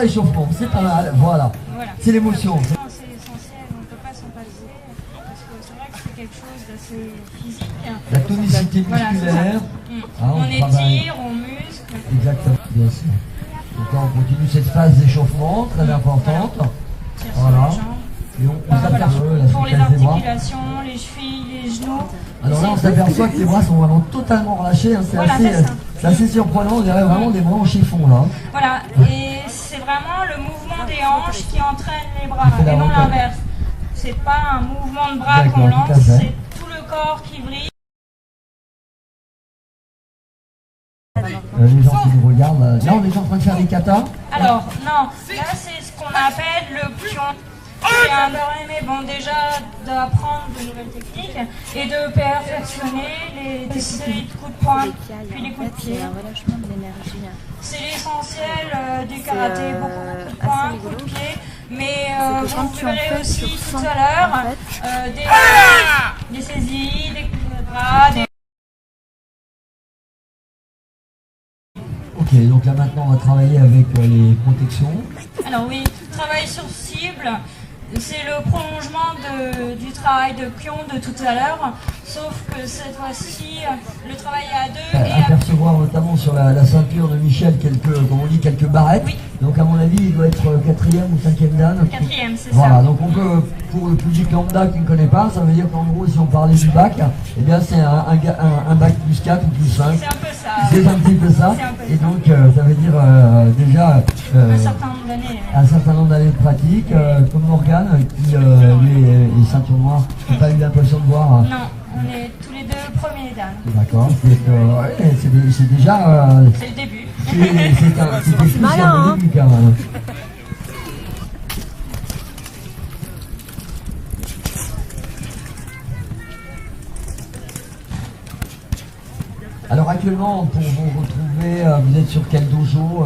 Échauffement, c'est pas mal, voilà. C'est l'émotion. C'est essentiel, on ne peut pas s'en passer, parce que c'est vrai que c'est quelque chose d'assez physique. La tonicité musculaire. On étire, on muscle. Exactement, bien sûr. Donc là, on continue cette phase d'échauffement très importante. Voilà. Et on s'aperçoit pour les articulations, les chevilles, les genoux. Alors là, on s'aperçoit que les bras sont vraiment totalement relâchés. Hein. C'est assez surprenant, on dirait vraiment des bras en chiffon là. Voilà, et c'est vraiment le mouvement des hanches qui entraîne les bras, et non l'inverse. C'est pas un mouvement de bras qu'on lance, c'est tout le corps qui brille. Les gens qui nous regardent, là on est en train de faire des katas. Alors, non, là c'est ce qu'on appelle le pion. J'ai aimé, bon, déjà d'apprendre de nouvelles techniques et de perfectionner des séries de coups de poing, puis les coups de pied. C'est l'essentiel du karaté, beaucoup de coups de poing, coups de pied, mais vous verrez aussi tout à l'heure des saisies, des coups de bras, des... Ok, donc là maintenant on va travailler avec les protections. Alors oui, travail sur cible, c'est le prolongement du travail de pion de tout à l'heure, sauf que cette fois-ci, le travail est à deux. Et apercevoir notamment sur la ceinture de Michel quelques barrettes. Oui. Donc à mon avis, il doit être 4e ou 5e dan. 4e, c'est ça. Voilà, donc on peut, pour le public lambda qui ne connaît pas, ça veut dire qu'en gros, si on parlait du bac, eh bien c'est un bac plus 4 ou plus 5. C'est un peu ça. C'est un petit peu ça. Et donc ça veut dire déjà un certain nombre d'années de pratique, comme Morgane, qui lui est ceinture noire. J'ai pas eu l'impression de voir. Non, on est tous les deux premiers dan. D'accord, c'est déjà... c'est le début. C'est malin, hein. Début, quand même. Alors actuellement, pour vous retrouver, vous êtes sur quel dojo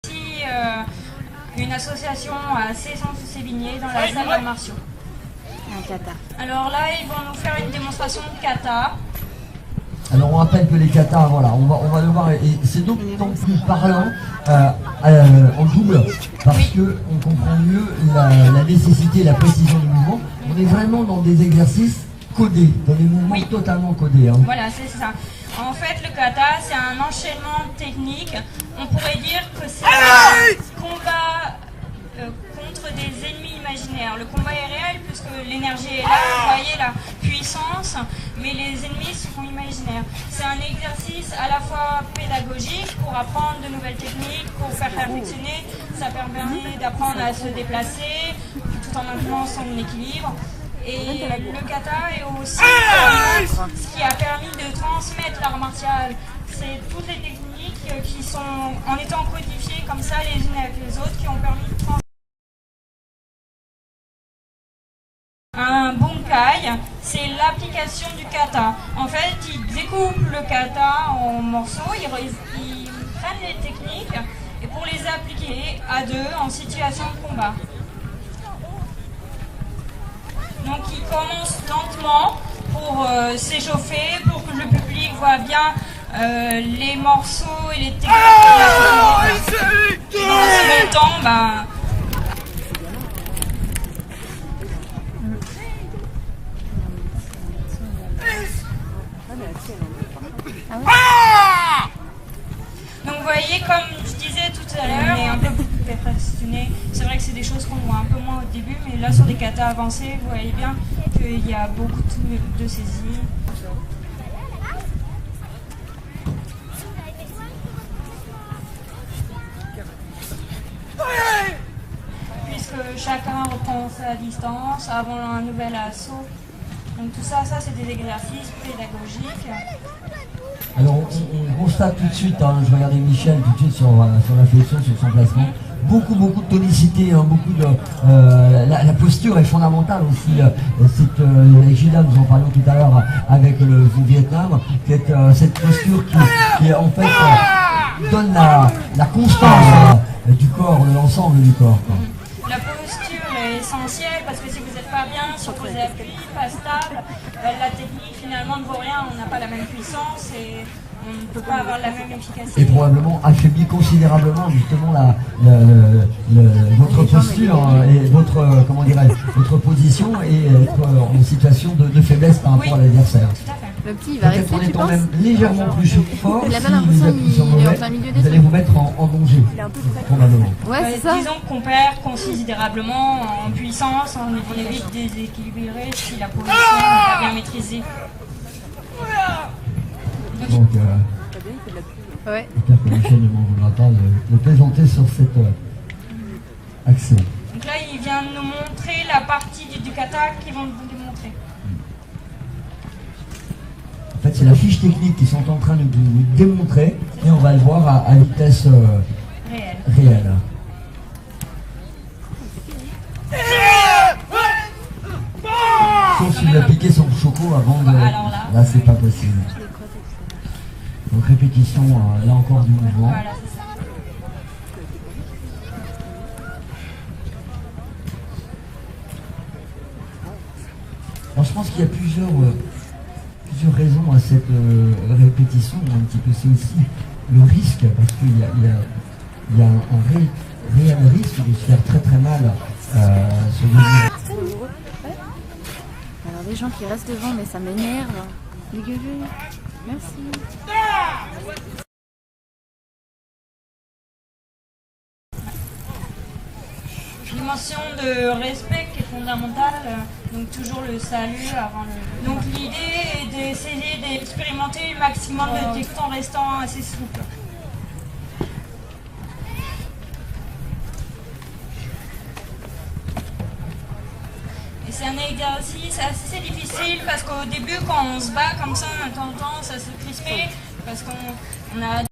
Ici, une association à Cesson-Sévigné dans la salle d'arts martiaux. Un kata. Alors là, ils vont nous faire une démonstration de kata. Alors on rappelle que les katas, voilà, on va le voir, et c'est d'autant plus parlant en double, parce que on comprend mieux la nécessité et la précision du mouvement. On est vraiment dans des exercices codés, dans des mouvements totalement codés. Hein. Voilà, c'est ça. En fait, le kata, c'est un enchaînement technique. On pourrait dire que c'est un combat contre des ennemis imaginaires. Le combat est réel puisque l'énergie est là, vous voyez la puissance, mais les ennemis sont imaginaires. C'est un exercice à la fois pédagogique pour apprendre de nouvelles techniques, pour faire perfectionner. Ça permet d'apprendre à se déplacer tout en maintenant son équilibre. Et le kata est aussi ce qui a permis de transmettre l'art martial. C'est toutes les techniques qui sont, en étant codifiées comme ça les unes avec les autres, qui ont permis de transmettre. Un bunkai, c'est l'application du kata. En fait, ils découpent le kata en morceaux, ils prennent les techniques et pour les appliquer à deux en situation de combat. Donc ils commencent lentement pour s'échauffer, pour que le public voit bien les morceaux et les techniques. Dans un second temps, donc vous voyez, comme je disais tout à l'heure, on est un peu perfectionné. C'est vrai que c'est des choses qu'on voit un peu moins au début, mais là sur des katas avancés, vous voyez bien qu'il y a beaucoup de saisies. Puisque chacun reprend sa distance avant un nouvel assaut. Donc tout ça, c'est des exercices pédagogiques. Alors on constate tout de suite, hein, je regardais Michel tout de suite sur la flexion, sur son placement, beaucoup de tonicité, hein, beaucoup de la posture est fondamentale aussi. Avec Gilles, nous en parlions tout à l'heure avec le Vietnam, qui est cette posture qui en fait donne la constance du corps, de l'ensemble du corps. Quoi. La posture est essentielle parce que si vous n'êtes pas bien sur vos appuis, pas stable, la technique finalement ne vaut rien, on n'a pas la même puissance et on ne peut pas avoir la même efficacité. Et probablement affaiblit considérablement justement votre posture et votre, comment dirais-je, votre position et être en situation de faiblesse par rapport à l'adversaire. Tout à fait. Le petit, il va Peut-être rester, en tu étant penses? même légèrement plus fort, Il a si pas l'impression les appuis sont qu'il est en mauvais, plein milieu des vous allez vous mettre en danger, probablement. Ouais, c'est ça. Disons qu'on perd considérablement en puissance, on est vite déséquilibré si la position n'est pas bien maîtrisée. Donc, Ouais. j'espère que Michel ne m'en voudra pas de plaisanter sur cette action. Donc là, il vient de nous montrer la partie du kata qu'ils vont vous démontrer. En fait, c'est la fiche technique qu'ils sont en train de nous démontrer et on va le voir à vitesse réelle. Sauf s'il a piqué son choco avant de... Alors là, c'est pas possible. Donc répétition, là encore du mouvement. Voilà, c'est ça. Alors, je pense qu'il y a plusieurs raisons à cette répétition. Un petit peu, c'est aussi le risque, parce qu'il y a un réel risque de se faire très très mal sur le niveau. Alors les gens qui restent devant, mais ça m'énerve. Dégueulez. Merci. Dimension de respect qui est fondamentale, donc toujours le salut avant le... Donc l'idée est d'essayer d'expérimenter le maximum de techniques en restant assez souple. Et c'est un exercice assez difficile parce qu'au début quand on se bat comme ça, on a tendance à se crisper parce qu'on a